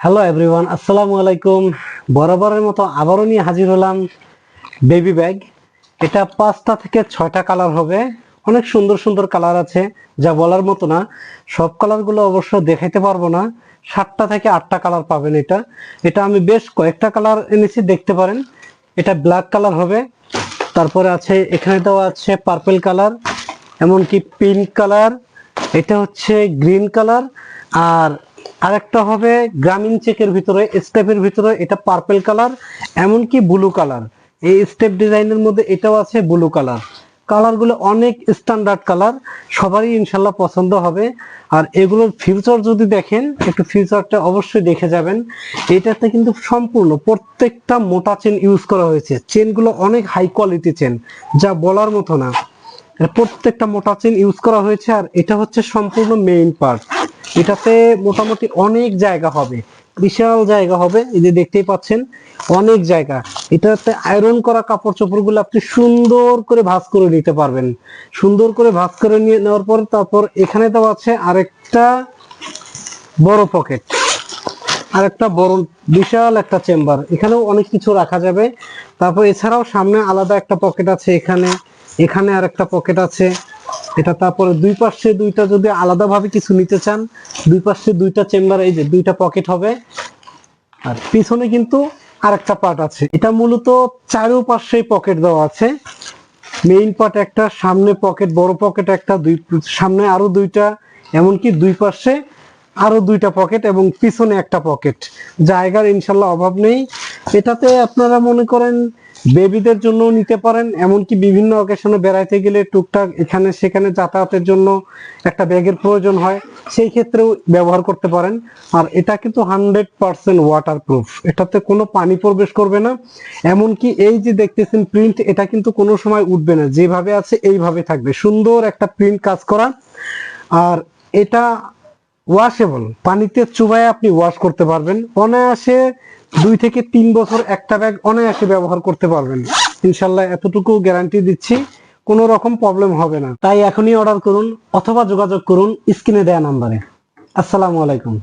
Hello everyone, আসসালামু আলাইকুম। বরাবরের মতো আবারও নিয়ে হাজির হলাম বেবি ব্যাগ। এটা 5টা থেকে 6টা কালার হবে। অনেক সুন্দর সুন্দর কালার আছে, যা বলার মতো না। সব কালারগুলো অবশ্য দেখাইতে পারবো না। 7টা থেকে 8টা কালার পাবেন। এটা এটা আমি বেশ কয়েকটা কালার এনেছি, দেখতে পারেন। এটা ব্ল্যাক কালার হবে, তারপরে আছে এখানে দেওয়া আছে পার্পল কালার, এমনকি পিঙ্ক কালার, এটা হচ্ছে গ্রিন কালার, আর আরেকটা হবে গ্রামীণ চেকের ভিতরে, স্টেপের ভিতরে, এটা পার্পল কালার, এমনকি ব্লু কালার। এই স্টেপ ডিজাইনের মধ্যে এটাও আছে ব্লু কালার। কালারগুলো অনেক স্ট্যান্ডার্ড কালার, সবারই ইনশাল্লাহ পছন্দ হবে। আর এগুলোর ফিউচার যদি দেখেন, একটু ফিউচারটা অবশ্যই দেখে যাবেন। এটাতে কিন্তু সম্পূর্ণ প্রত্যেকটা মোটা চেন ইউজ করা হয়েছে। চেনগুলো অনেক হাই কোয়ালিটি চেন, যা বলার মতো না। প্রত্যেকটা মোটা চেন ইউজ করা হয়েছে। আর এটা হচ্ছে সম্পূর্ণ মেইন পার্ট। এটাতে মোটামুটি অনেক জায়গা হবে, বিশাল জায়গা হবে। এই যে দেখতেই পাচ্ছেন, অনেক জায়গা। এটাতে আয়রন করা কাপড় চোপড় গুলো আপনি সুন্দর করে ভাঁজ করে নিতে পারবেন। সুন্দর করে ভাঁজ করে নিয়ে নেওয়ার পর তারপর এখানে দেওয়া আছে আরেকটা বড় পকেট, আরেকটা বড় বিশাল একটা চেম্বার। এখানেও অনেক কিছু রাখা যাবে। তারপর এছাড়াও সামনে আলাদা একটা পকেট আছে, এখানে এখানে আরেকটা পকেট আছে। এটা তারপরে দুই পাশে দুইটা, যদি আলাদাভাবে কিছু নিতে চান, দুই পাশে দুইটা চেম্বার, এই যে দুইটা পকেট হবে। আর পিছনে কিন্তু আরেকটা পার্ট আছে। এটা মূলত চারোপাশে পকেট দেওয়া আছে। মেইন পার্ট একটা, সামনে পকেট, বড় পকেট একটা, দুই সামনে আরো দুইটা, এমনকি দুই পাশে আরো দুইটা পকেট এবং পিছনে একটা পকেট। জায়গার ইনশাল্লাহ অভাব নেই। এটাতে আপনারা মনে করেন বেবিদের জন্য নিতে পারেন, এমনকি বিভিন্ন অকেশনে বেড়াইতে গেলে টুকটাক এখানে সেখানে যাতায়াতের জন্য একটা ব্যাগের প্রয়োজন হয়, সেই ক্ষেত্রেও ব্যবহার করতে পারেন। আর এটা কিন্তু 100% ওয়াটারপ্রুফ, এটাতে কোনো পানি প্রবেশ করবে না। এমনকি এই যে দেখতেছেন প্রিন্ট, এটা কিন্তু কোনো সময় উঠবে না, যেভাবে আছে এইভাবে থাকবে। সুন্দর একটা প্রিন্ট কাজ করা। আর এটা ওয়াশেবল, পানিতে চুবায় আপনি ওয়াশ করতে পারবেন অনায়াসে। 2 থেকে 3 বছর একটা ব্যাগ অনায়াসে ব্যবহার করতে পারবেন ইনশাল্লাহ, এতটুকু গ্যারান্টি দিচ্ছি। কোনো রকম প্রবলেম হবে না। তাই এখনই অর্ডার করুন অথবা যোগাযোগ করুন স্ক্রিনে দেয়া নাম্বারে। আসসালামু আলাইকুম।